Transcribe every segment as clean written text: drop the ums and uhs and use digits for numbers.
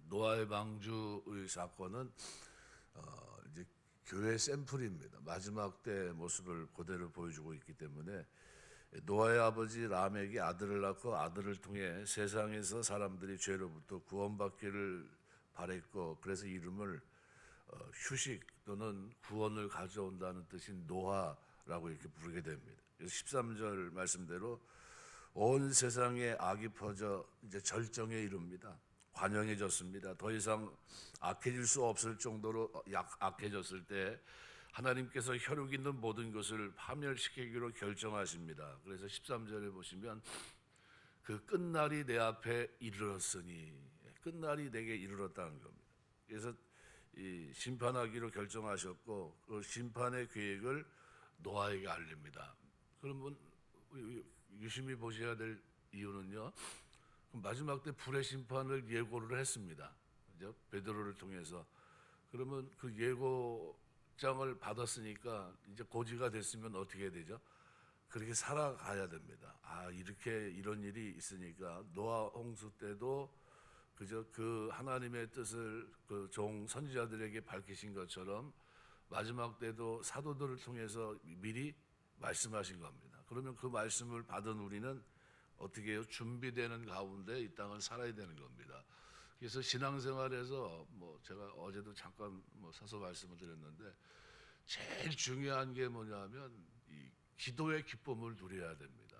노아의 방주의 사건은 이제 교회 샘플입니다. 마지막 때 모습을 그대로 보여주고 있기 때문에 노아의 아버지 람에게 아들을 낳고 아들을 통해 세상에서 사람들이 죄로부터 구원받기를 바랬고, 그래서 이름을 휴식 또는 구원을 가져온다는 뜻인 노아라고 이렇게 부르게 됩니다. 그래서 13절 말씀대로 온 세상에 악이 퍼져 이제 절정에 이릅니다. 관영해졌습니다. 더 이상 악해질 수 없을 정도로 악해졌을 때 하나님께서 혈육 있는 모든 것을 파멸시키기로 결정하십니다. 그래서 13절에 보시면 그 끝날이 내 앞에 이르렀으니, 끝날이 내게 이르렀다는 겁니다. 그래서 이 심판하기로 결정하셨고, 그 심판의 계획을 노아에게 알립니다. 그러면 유심히 보셔야 될 이유는요, 마지막 때 불의 심판을 예고를 했습니다. 그죠? 베드로를 통해서. 그러면 그 예고장을 받았으니까 이제 고지가 됐으면 어떻게 되죠? 그렇게 살아가야 됩니다. 이렇게 이런 일이 있으니까 노아 홍수 때도 그저 그 하나님의 뜻을 그 종 선지자들에게 밝히신 것처럼 마지막 때도 사도들을 통해서 미리 말씀하신 겁니다. 그러면 그 말씀을 받은 우리는 어떻게 해요? 준비되는 가운데 이 땅을 살아야 되는 겁니다. 그래서 신앙생활에서 제가 어제도 잠깐 사서 말씀을 드렸는데, 제일 중요한 게 뭐냐면 이 기도의 기쁨을 누려야 됩니다.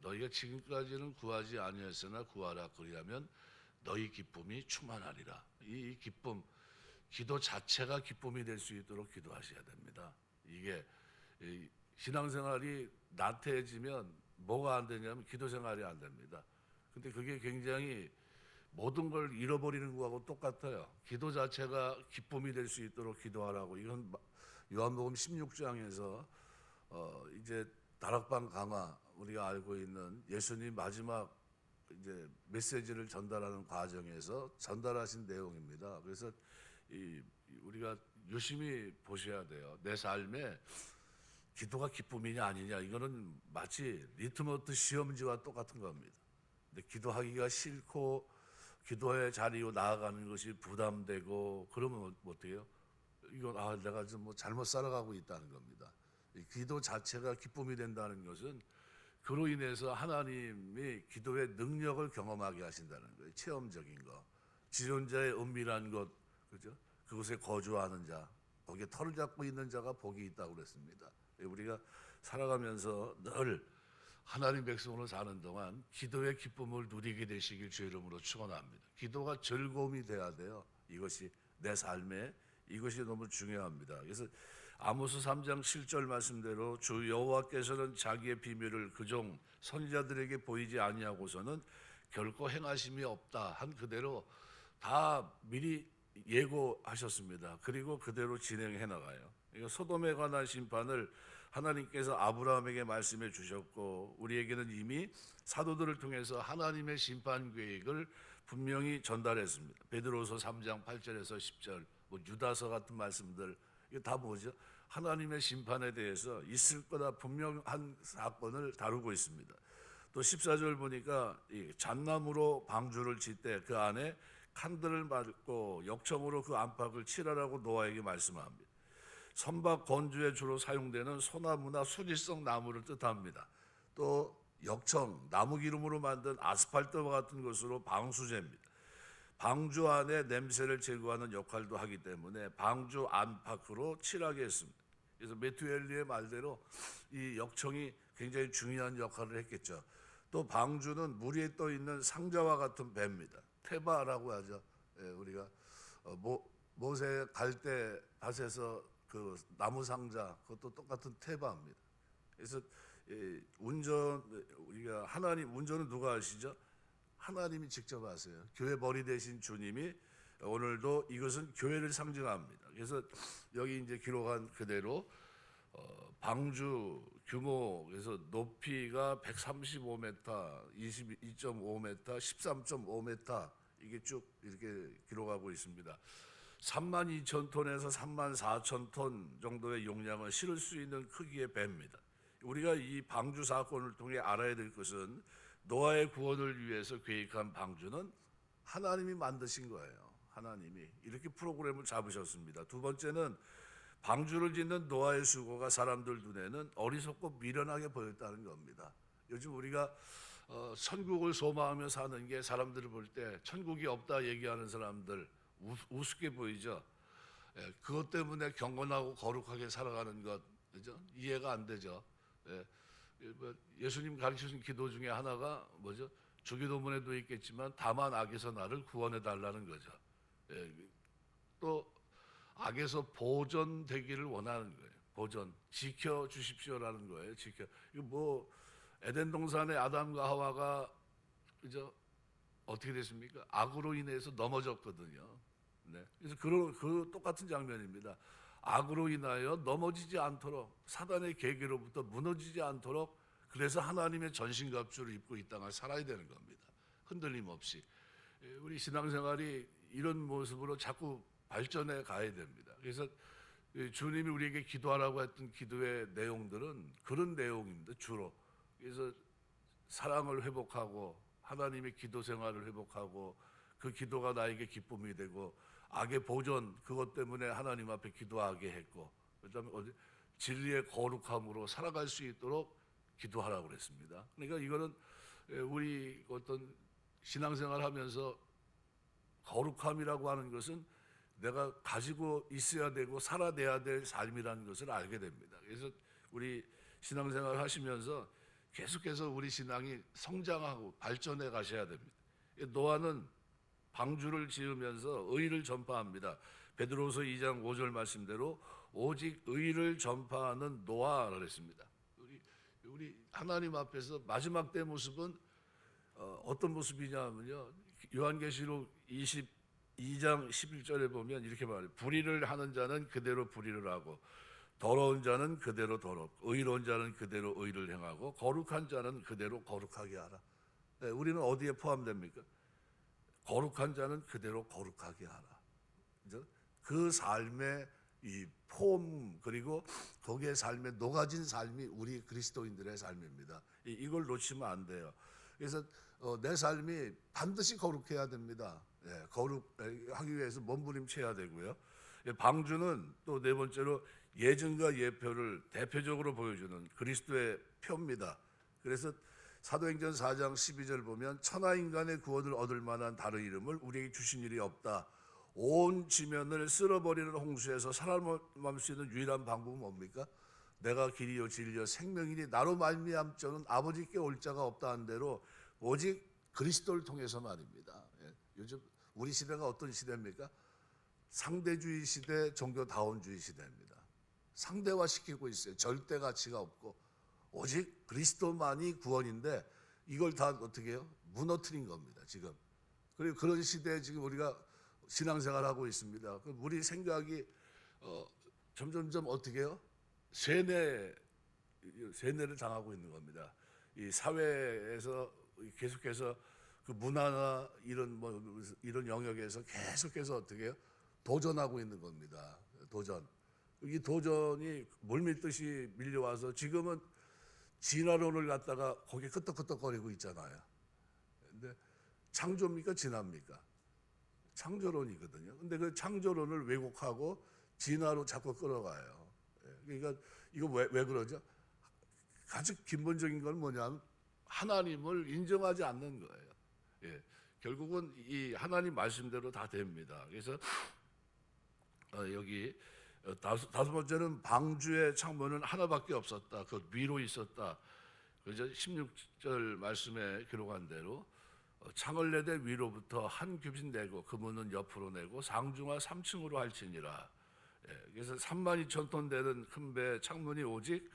너희가 지금까지는 구하지 아니했으나 구하라, 그리하면 너희 기쁨이 충만하리라. 이 기쁨, 기도 자체가 기쁨이 될 수 있도록 기도하셔야 됩니다. 이게 신앙생활이 나태해지면 뭐가 안 되냐면 기도 생활이 안 됩니다. 근데 그게 굉장히 모든 걸 잃어버리는 거하고 똑같아요. 기도 자체가 기쁨이 될 수 있도록 기도하라고. 이건 요한복음 16장에서 이제 다락방 강화, 우리가 알고 있는 예수님 마지막 이제 메시지를 전달하는 과정에서 전달하신 내용입니다. 그래서 우리가 유심히 보셔야 돼요. 내 삶에 기도가 기쁨이냐 아니냐, 이거는 마치 리트머스 시험지와 똑같은 겁니다. 근데 기도하기가 싫고 기도의 자리로 나아가는 것이 부담되고 그러면 어때요? 이건 내가 좀 잘못 살아가고 있다는 겁니다. 기도 자체가 기쁨이 된다는 것은 그로 인해서 하나님이 기도의 능력을 경험하게 하신다는 거예요. 체험적인 거, 지존자의 은밀한 것, 그죠? 그곳에 거주하는 자, 거기에 털을 잡고 있는 자가 복이 있다고 그랬습니다. 우리가 살아가면서 늘 하나님 백성으로 사는 동안 기도의 기쁨을 누리게 되시길 주의 이름으로 축원합니다. 기도가 즐거움이 돼야 돼요. 이것이 내 삶에, 이것이 너무 중요합니다. 그래서 아모스 3장 7절 말씀대로 주 여호와께서는 자기의 비밀을 그종 선지자들에게 보이지 아니하고서는 결코 행하심이 없다 한 그대로 다 미리 예고하셨습니다. 그리고 그대로 진행해 나가요. 소돔에 관한 심판을 하나님께서 아브라함에게 말씀해 주셨고, 우리에게는 이미 사도들을 통해서 하나님의 심판 계획을 분명히 전달했습니다. 베드로서 3장 8절에서 10절, 유다서 같은 말씀들, 이게 다 뭐죠? 하나님의 심판에 대해서 있을 거다 분명한 사건을 다루고 있습니다. 또 14절 보니까 이 잣나무로 방주를 칠 때 그 안에 칸들을 말고 역청으로 그 안팎을 칠하라고 노아에게 말씀합니다. 선박 건조에 주로 사용되는 소나무나 수지성 나무를 뜻합니다. 또 역청, 나무 기름으로 만든 아스팔트와 같은 것으로 방수제입니다. 방주 안에 냄새를 제거하는 역할도 하기 때문에 방주 안팎으로 칠하게 했습니다. 그래서 메투엘리의 말대로 이 역청이 굉장히 중요한 역할을 했겠죠. 또 방주는 물 위에 떠 있는 상자와 같은 배입니다. 테바라고 하죠. 우리가 모세 갈 때 밭에서 그 나무 상자, 그것도 똑같은 테바입니다. 그래서 우리가 하나님 운전은 누가 하시죠? 하나님이 직접 하세요. 교회 머리 대신 주님이 오늘도 이것은 교회를 상징합니다. 그래서 여기 이제 기록한 그대로 방주 규모, 그래서 높이가 135m, 22.5m, 13.5m, 이게 쭉 이렇게 기록하고 있습니다. 32,000톤에서 34,000톤 정도의 용량을 실을 수 있는 크기의 배입니다. 우리가 이 방주 사건을 통해 알아야 될 것은 노아의 구원을 위해서 계획한 방주는 하나님이 만드신 거예요. 하나님이 이렇게 프로그램을 잡으셨습니다. 두 번째는 방주를 짓는 노아의 수고가 사람들 눈에는 어리석고 미련하게 보였다는 겁니다. 요즘 우리가 천국을 소망하며 사는 게 사람들을 볼 때 천국이 없다 얘기하는 사람들 우습게 보이죠. 예, 그것 때문에 경건하고 거룩하게 살아가는 것, 그죠? 이해가 안 되죠. 예, 예수님 가르치신 기도 중에 하나가 뭐죠? 주기도문에도 있겠지만 다만 악에서 나를 구원해 달라는 거죠. 예, 또 악에서 보존되기를 원하는 거예요. 보존, 지켜 주십시오라는 거예요. 지켜. 이거 뭐 에덴 동산의 아담과 하와가 그죠? 어떻게 됐습니까? 악으로 인해서 넘어졌거든요. 네. 그래서 그 똑같은 장면입니다. 악으로 인하여 넘어지지 않도록 사단의 계계로부터 무너지지 않도록 그래서 하나님의 전신갑주를 입고 이 땅을 살아야 되는 겁니다. 흔들림 없이. 우리 신앙생활이 이런 모습으로 자꾸 발전해 가야 됩니다. 그래서 주님이 우리에게 기도하라고 했던 기도의 내용들은 그런 내용입니다. 주로. 그래서 사랑을 회복하고 하나님의 기도 생활을 회복하고 그 기도가 나에게 기쁨이 되고 악의 보존 그것 때문에 하나님 앞에 기도하게 했고 그다음에 진리의 거룩함으로 살아갈 수 있도록 기도하라고 그랬습니다. 그러니까 이거는 우리 어떤 신앙생활 하면서 거룩함이라고 하는 것은 내가 가지고 있어야 되고 살아내야 될 삶이라는 것을 알게 됩니다. 그래서 우리 신앙생활 하시면서 계속해서 우리 신앙이 성장하고 발전해 가셔야 됩니다. 노아는 방주를 지으면서 의를 전파합니다. 베드로서 2장 5절 말씀대로 오직 의를 전파하는 노아라 그랬습니다. 우리 하나님 앞에서 마지막 때 모습은 어떤 모습이냐면요. 요한계시록 22장 11절에 보면 이렇게 말해요. 불의를 하는 자는 그대로 불의를 하고 더러운 자는 그대로 더럽고 의로운 자는 그대로 의를 행하고 거룩한 자는 그대로 거룩하게 하라. 네, 우리는 어디에 포함됩니까? 거룩한 자는 그대로 거룩하게 하라. 그 삶의 이 폼 그리고 거기에 삶에 녹아진 삶이 우리 그리스도인들의 삶입니다. 이걸 놓치면 안 돼요. 그래서 내 삶이 반드시 거룩해야 됩니다. 예, 거룩하기 위해서 몸부림쳐야 되고요. 방주는 또 네 번째로 예증과 예표를 대표적으로 보여주는 그리스도의 표입니다. 그래서 사도행전 4장 12절 보면 천하 인간의 구원을 얻을 만한 다른 이름을 우리에게 주신 일이 없다. 온 지면을 쓸어버리는 홍수에서 살아남을 수 있는 유일한 방법은 뭡니까? 내가 길이요 진리요 생명이니 나로 말미암 자는 아버지께 올 자가 없다는 대로 오직 그리스도를 통해서 말입니다. 예, 요즘 우리 시대가 어떤 시대입니까? 상대주의 시대, 종교다원주의 시대입니다. 상대화시키고 있어요. 절대 가치가 없고 오직 그리스도만이 구원인데 이걸 다 어떻게 해요? 무너뜨린 겁니다. 지금. 그리고 그런 시대에 지금 우리가 신앙생활하고 있습니다. 우리 생각이 점점점 어떻게 해요? 세뇌를 당하고 있는 겁니다. 이 사회에서 계속해서 그 문화나 이런 영역에서 계속해서 어떻게 해요? 도전하고 있는 겁니다. 도전. 이 도전이 물밀듯이 밀려와서 지금은 진화론을 갖다가 거기에 끄떡끄떡거리고 있잖아요. 근데 창조입니까? 진화입니까? 창조론이거든요. 근데 그 창조론을 왜곡하고 진화로 자꾸 끌어가요. 그러니까 이거 왜 그러죠? 가장 근본적인 건 뭐냐면 하나님을 인정하지 않는 거예요. 예, 결국은 이 하나님 말씀대로 다 됩니다. 그래서 여기 다섯 번째는 방주의 창문은 하나밖에 없었다. 그 위로 있었다. 그죠? 16절 말씀에 기록한 대로 창을 내되 위로부터 한 규빗 내고 그 문은 옆으로 내고 상중하 3층으로 할지니라. 예, 그래서 32,000톤 되는 큰 배 창문이 오직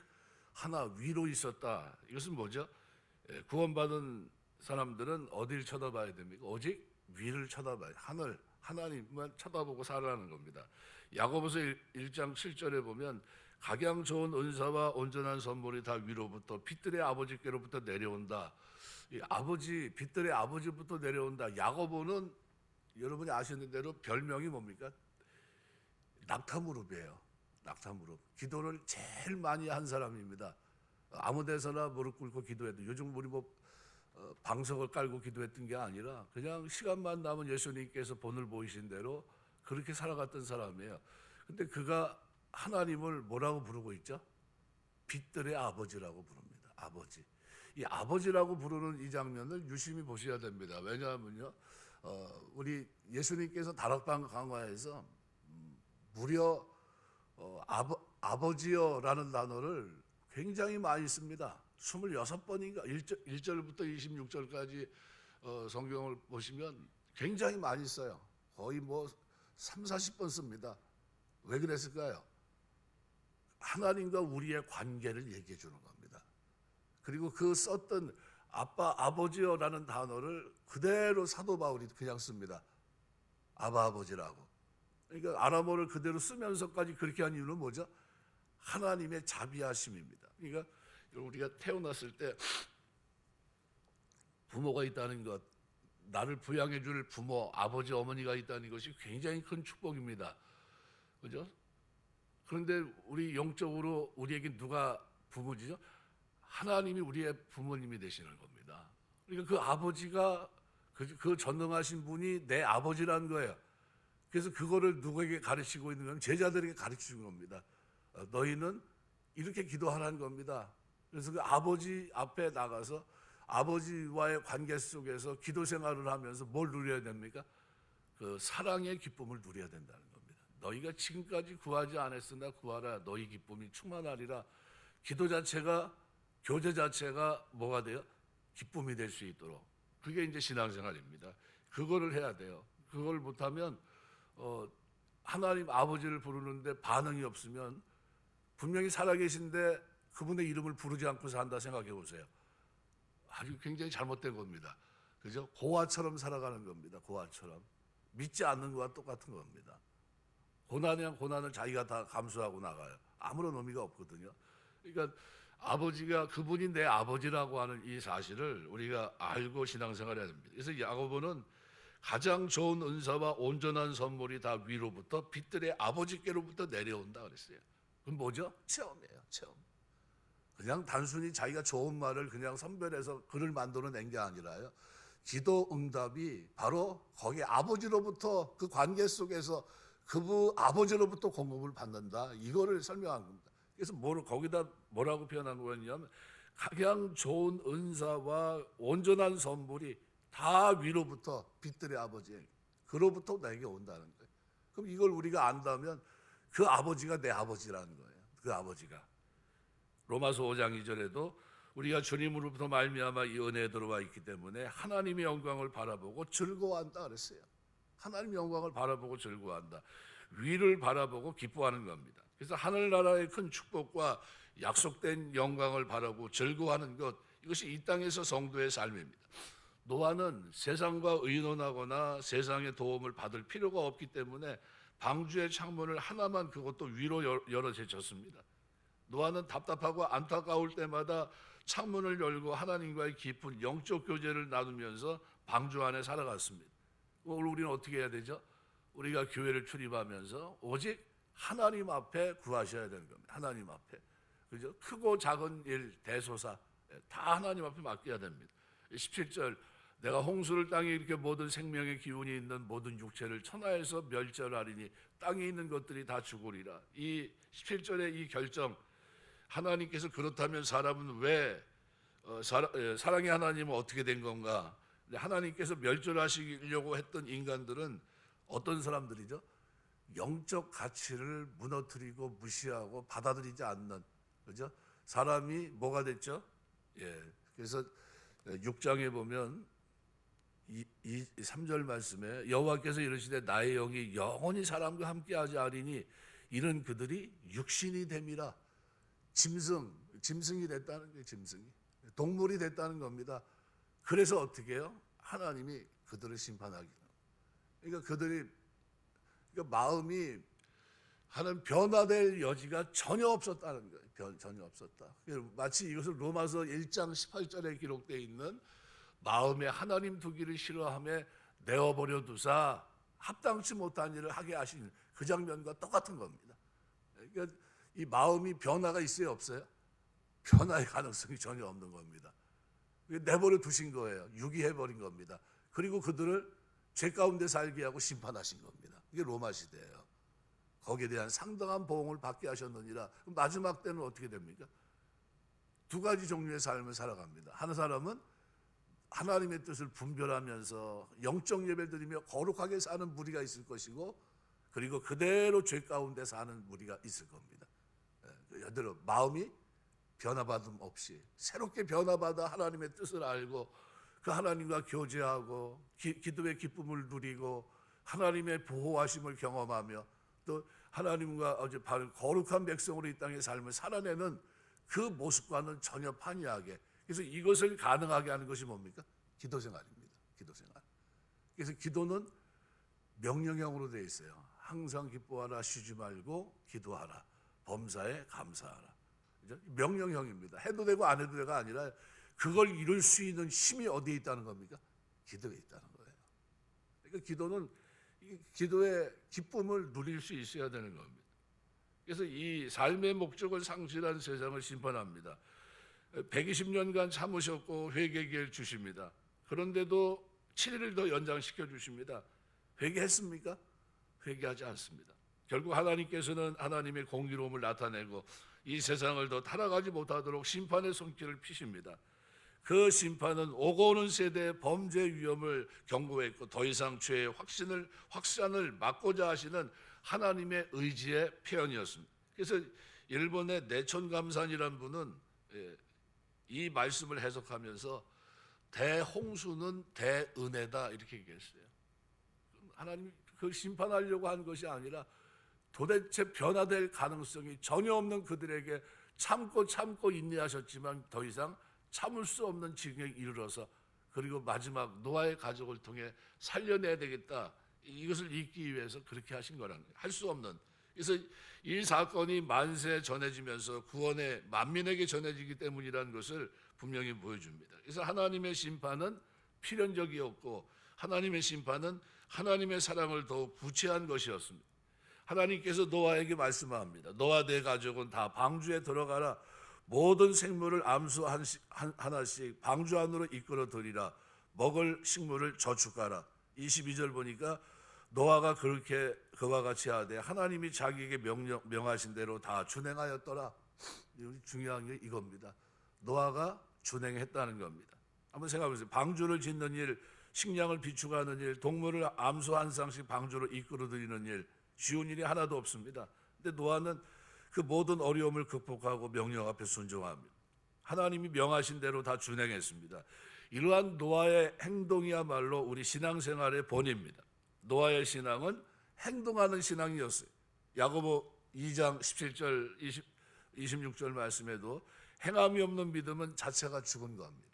하나 위로 있었다. 이것은 뭐죠? 예, 구원받은 사람들은 어디를 쳐다봐야 됩니까? 오직 위를 쳐다봐야 하늘 하나님만 쳐다보고 살아가는 겁니다. 야고보서 1장 7절에 보면 각양 좋은 은사와 온전한 선물이 다 위로부터 빛들의 아버지께로부터 내려온다. 이 아버지 빛들의 아버지부터 내려온다. 야고보는 여러분이 아시는 대로 별명이 뭡니까? 낙타무릎이에요. 낙타무릎. 기도를 제일 많이 한 사람입니다. 아무 데서나 무릎 꿇고 기도해도 요즘 우리 방석을 깔고 기도했던 게 아니라 그냥 시간만 나면 예수님께서 본을 보이신 대로 그렇게 살아갔던 사람이에요. 근데 그가 하나님을 뭐라고 부르고 있죠? 빛들의 아버지라고 부릅니다. 아버지. 이 아버지라고 부르는 이 장면을 유심히 보셔야 됩니다. 왜냐하면요, 우리 예수님께서 다락방 강화에서 무려 아버지여라는 단어를 굉장히 많이 씁니다. 26번인가 1절부터 26절까지 성경을 보시면 굉장히 많이 써요. 거의 뭐 3, 40번 씁니다. 왜 그랬을까요? 하나님과 우리의 관계를 얘기해 주는 겁니다. 그리고 그 썼던 아버지여라는 단어를 그대로 사도 바울이 그냥 씁니다. 아버지라고. 그러니까 아람어를 그대로 쓰면서까지 그렇게 한 이유는 뭐죠? 하나님의 자비하심입니다. 그러니까 우리가 태어났을 때 부모가 있다는 것, 나를 부양해 줄 부모, 아버지, 어머니가 있다는 것이 굉장히 큰 축복입니다. 그죠? 그런데 우리 영적으로 우리에게 누가 부모지죠? 하나님이 우리의 부모님이 되시는 겁니다. 그러니까 그 아버지가 그 전능하신 분이 내 아버지라는 거예요. 그래서 그거를 누구에게 가르치고 있는 건 제자들에게 가르치는 겁니다. 너희는 이렇게 기도하라는 겁니다. 그래서 그 아버지 앞에 나가서 아버지와의 관계 속에서 기도 생활을 하면서 뭘 누려야 됩니까? 그 사랑의 기쁨을 누려야 된다는 겁니다. 너희가 지금까지 구하지 않았으나 구하라. 너희 기쁨이 충만하리라. 기도 자체가, 교제 자체가 뭐가 돼요? 기쁨이 될 수 있도록. 그게 이제 신앙생활입니다. 그거를 해야 돼요. 그걸 못하면 하나님 아버지를 부르는데 반응이 없으면 분명히 살아계신데 그분의 이름을 부르지 않고 산다 생각해 보세요. 아주 굉장히 잘못된 겁니다. 그죠? 고아처럼 살아가는 겁니다. 고아처럼. 믿지 않는 것과 똑같은 겁니다. 고난이란 고난을 자기가 다 감수하고 나가요. 아무런 의미가 없거든요. 그러니까 아버지가 그분이 내 아버지라고 하는 이 사실을 우리가 알고 신앙생활을 해야 됩니다. 그래서 야고보는 가장 좋은 은사와 온전한 선물이 다 위로부터 빛들의 아버지께로부터 내려온다 그랬어요. 그건 뭐죠? 체험이에요. 체험. 그냥 단순히 자기가 좋은 말을 그냥 선별해서 글을 만들어낸 게 아니라요. 기도 응답이 바로 거기 아버지로부터 그 관계 속에서 그분 아버지로부터 공급을 받는다. 이거를 설명한 겁니다. 그래서 거기다 뭐라고 표현한 거였냐면 가장 좋은 은사와 온전한 선물이 다 위로부터 빛들의 아버지 그로부터 내게 온다는 거예요. 그럼 이걸 우리가 안다면 그 아버지가 내 아버지라는 거예요. 그 아버지가. 로마서 5장 2절에도 우리가 주님으로부터 말미암아 이 은혜에 들어와 있기 때문에 하나님의 영광을 바라보고 즐거워한다 그랬어요. 하나님의 영광을 바라보고 즐거워한다. 위를 바라보고 기뻐하는 겁니다. 그래서 하늘나라의 큰 축복과 약속된 영광을 바라고 즐거워하는 것, 이것이 이 땅에서 성도의 삶입니다. 노아는 세상과 의논하거나 세상의 도움을 받을 필요가 없기 때문에 방주의 창문을 하나만 그것도 위로 열어 제쳤습니다. 노아는 답답하고 안타까울 때마다 창문을 열고 하나님과의 깊은 영적 교제를 나누면서 방주 안에 살아갔습니다. 오늘 우리는 어떻게 해야 되죠? 우리가 교회를 출입하면서 오직 하나님 앞에 구하셔야 되는 겁니다. 하나님 앞에. 그죠? 크고 작은 일, 대소사 다 하나님 앞에 맡겨야 됩니다. 17절 내가 홍수를 땅에 일으켜 모든 생명의 기운이 있는 모든 육체를 천하에서 멸절하리니 땅에 있는 것들이 다 죽으리라. 이 17절의 이 결정, 하나님께서 그렇다면 사람은 왜 사랑의 하나님은 어떻게 된 건가? 하나님께서 멸절하시려고 했던 인간들은 어떤 사람들이죠? 영적 가치를 무너뜨리고 무시하고 받아들이지 않는, 그죠? 사람이 뭐가 됐죠? 예. 그래서 6장에 보면 3절 말씀에 여호와께서 이르시되 나의 영이 영원히 사람과 함께하지 아니니 이는 그들이 육신이 됨이라. 짐승이 됐다는 거예요. 짐승이 동물이 됐다는 겁니다. 그래서 어떻게 해요? 하나님이 그들을 심판하기. 그러니까 그들이 마음이 하는 변화될 여지가 전혀 없었다는 거예요. 전혀 없었다. 마치 이것을 로마서 1장 18절에 기록되어 있는 마음에 하나님 두기를 싫어하며 내어버려 두사 합당치 못한 일을 하게 하신 그 장면과 똑같은 겁니다. 그러니까 이 마음이 변화가 있어요, 없어요? 변화의 가능성이 전혀 없는 겁니다. 내버려 두신 거예요. 유기해버린 겁니다. 그리고 그들을 죄 가운데 살게 하고 심판하신 겁니다. 이게 로마 시대예요. 거기에 대한 상당한 보응을 받게 하셨느니라. 마지막 때는 어떻게 됩니까? 두 가지 종류의 삶을 살아갑니다. 한 사람은 하나님의 뜻을 분별하면서 영적 예배 드리며 거룩하게 사는 무리가 있을 것이고, 그리고 그대로 죄 가운데 사는 무리가 있을 겁니다. 여대로 마음이 변화받음 없이 새롭게 변화받아 하나님의 뜻을 알고 그 하나님과 교제하고 기도의 기쁨을 누리고 하나님의 보호하심을 경험하며 또 하나님과 어제 바른 거룩한 백성으로 이 땅의 삶을 살아내는 그 모습과는 전혀 판이하게, 그래서 이것을 가능하게 하는 것이 뭡니까? 기도 생활입니다. 기도 생활. 그래서 기도는 명령형으로 되어 있어요. 항상 기뻐하라, 쉬지 말고 기도하라, 범사에 감사하라. 명령형입니다. 해도 되고 안 해도 되가 아니라 그걸 이룰 수 있는 힘이 어디에 있다는 겁니까? 기도에 있다는 거예요. 그러니까 기도는 기도의 기쁨을 누릴 수 있어야 되는 겁니다. 그래서 이 삶의 목적을 상실한 세상을 심판합니다. 120년간 참으셨고 회개 기회를 주십니다. 그런데도 7일을 더 연장시켜 주십니다. 회개했습니까? 회개하지 않습니다. 결국 하나님께서는 하나님의 공의로움을 나타내고 이 세상을 더 타락하지 못하도록 심판의 손길을 피십니다. 그 심판은 오고 오는 세대의 범죄 위험을 경고했고 더 이상 죄의 확산을 막고자 하시는 하나님의 의지의 표현이었습니다. 그래서 일본의 내촌감산이라는 분은 이 말씀을 해석하면서 대홍수는 대은혜다 이렇게 얘기했어요. 하나님이 그 심판하려고 한 것이 아니라 도대체 변화될 가능성이 전혀 없는 그들에게 참고 인내하셨지만 더 이상 참을 수 없는 지경에 이르러서, 그리고 마지막 노아의 가족을 통해 살려내야 되겠다, 이것을 잇기 위해서 그렇게 하신 거라는 거예요. 할 수 없는. 그래서 이 사건이 만세에 전해지면서 구원의 만민에게 전해지기 때문이라는 것을 분명히 보여줍니다. 그래서 하나님의 심판은 필연적이었고 하나님의 심판은 하나님의 사랑을 더욱 구체한 것이었습니다. 하나님께서 노아에게 말씀합니다. 너와 내 가족은 다 방주에 들어가라. 모든 생물을 암수 하나씩 방주 안으로 이끌어 들이라. 먹을 식물을 저축하라. 22절 보니까 노아가 그렇게 그와 같이 하되 하나님이 자기에게 명하신 대로 다 준행하였더라. 중요한 게 이겁니다. 노아가 준행했다는 겁니다. 한번 생각해 보세요. 방주를 짓는 일, 식량을 비축하는 일, 동물을 암수 한 쌍씩 방주로 이끌어 들이는 일, 쉬운 일이 하나도 없습니다. 근데 노아는 그 모든 어려움을 극복하고 명령 앞에 순종합니다. 하나님이 명하신 대로 다 준행했습니다. 이러한 노아의 행동이야말로 우리 신앙생활의 본입니다. 노아의 신앙은 행동하는 신앙이었어요. 야고보 2장 17절 26절 말씀에도 행함이 없는 믿음은 자체가 죽은 겁니다.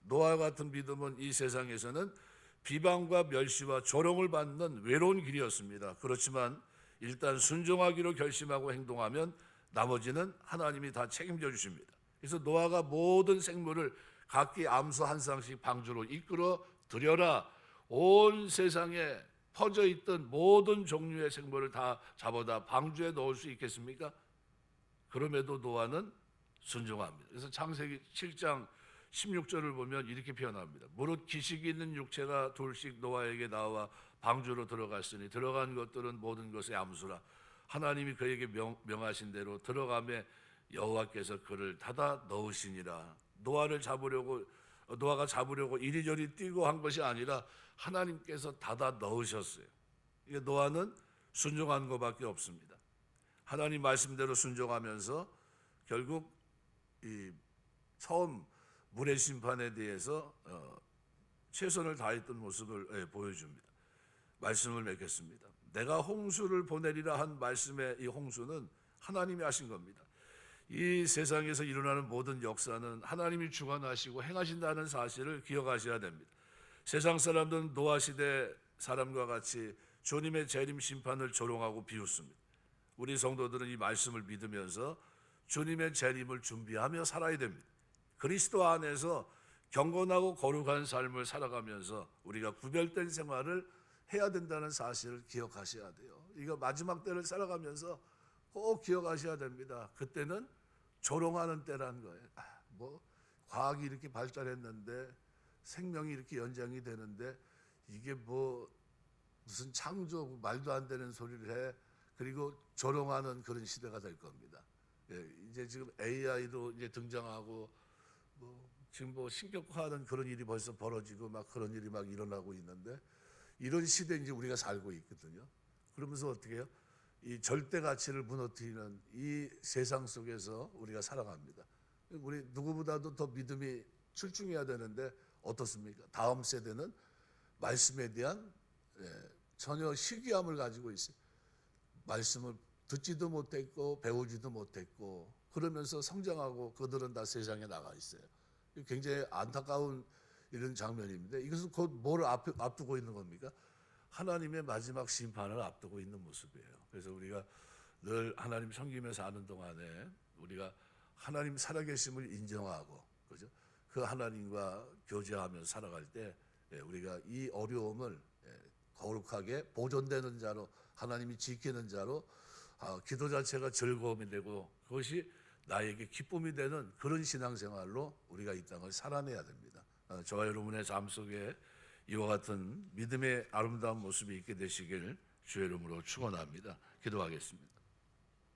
노아와 같은 믿음은 이 세상에서는 비방과 멸시와 조롱을 받는 외로운 길이었습니다. 그렇지만 일단 순종하기로 결심하고 행동하면 나머지는 하나님이 다 책임져 주십니다. 그래서 노아가 모든 생물을 각기 암수 한 쌍씩 방주로 이끌어 들여라. 온 세상에 퍼져 있던 모든 종류의 생물을 다 잡아다 방주에 넣을 수 있겠습니까? 그럼에도 노아는 순종합니다. 그래서 창세기 7장 16절을 보면 이렇게 표현합니다. 무릇 기식이 있는 육체가 둘씩 노아에게 나와 방주로 들어갔으니 들어간 것들은 모든 것의 암수라. 하나님이 그에게 명하신 대로 들어가매 여호와께서 그를 닫아 넣으시니라. 노아가 잡으려고 이리저리 뛰고 한 것이 아니라 하나님께서 닫아 넣으셨어요. 이게 노아는 순종한 것밖에 없습니다. 하나님 말씀대로 순종하면서 결국 이 처음 물의 심판에 대해서 최선을 다했던 모습을 보여줍니다. 말씀을 맺겠습니다. 내가 홍수를 보내리라 한 말씀의 이 홍수는 하나님이 하신 겁니다. 이 세상에서 일어나는 모든 역사는 하나님이 주관하시고 행하신다는 사실을 기억하셔야 됩니다. 세상 사람들은 노아 시대 사람과 같이 주님의 재림 심판을 조롱하고 비웃습니다. 우리 성도들은 이 말씀을 믿으면서 주님의 재림을 준비하며 살아야 됩니다. 그리스도 안에서 경건하고 거룩한 삶을 살아가면서 우리가 구별된 생활을 해야 된다는 사실을 기억하셔야 돼요. 이거 마지막 때를 살아가면서 꼭 기억하셔야 됩니다. 그때는 조롱하는 때라는 거예요. 과학이 이렇게 발달했는데 생명이 이렇게 연장이 되는데 이게 뭐 무슨 창조 말도 안 되는 소리를 해. 그리고 조롱하는 그런 시대가 될 겁니다. 예, 이제 지금 AI도 이제 등장하고 뭐 지금 뭐 신격화하는 그런 일이 벌써 벌어지고 막 그런 일이 막 일어나고 있는데 이런 시대에 이제 우리가 살고 있거든요. 그러면서 어떻게 해요? 이 절대 가치를 무너뜨리는 이 세상 속에서 우리가 살아갑니다. 우리 누구보다도 더 믿음이 출중해야 되는데 어떻습니까? 다음 세대는 말씀에 대한 전혀 시기함을 가지고 있어요. 말씀을 듣지도 못했고 배우지도 못했고 그러면서 성장하고 그들은 다 세상에 나가 있어요. 굉장히 안타까운 이런 장면입니다. 이것은 곧 뭘 앞두고 있는 겁니까? 하나님의 마지막 심판을 앞두고 있는 모습이에요. 그래서 우리가 늘 하나님 섬기면서 사는 동안에 우리가 하나님 살아계심을 인정하고 그죠? 그 하나님과 교제하면서 살아갈 때 우리가 이 어려움을 거룩하게 보존되는 자로 하나님이 지키는 자로 기도 자체가 즐거움이 되고 그것이 나에게 기쁨이 되는 그런 신앙생활로 우리가 이 땅을 살아내야 됩니다. 저와 여러분의 삶 속에 이와 같은 믿음의 아름다운 모습이 있게 되시길 주의 이름으로 축원합니다. 기도하겠습니다.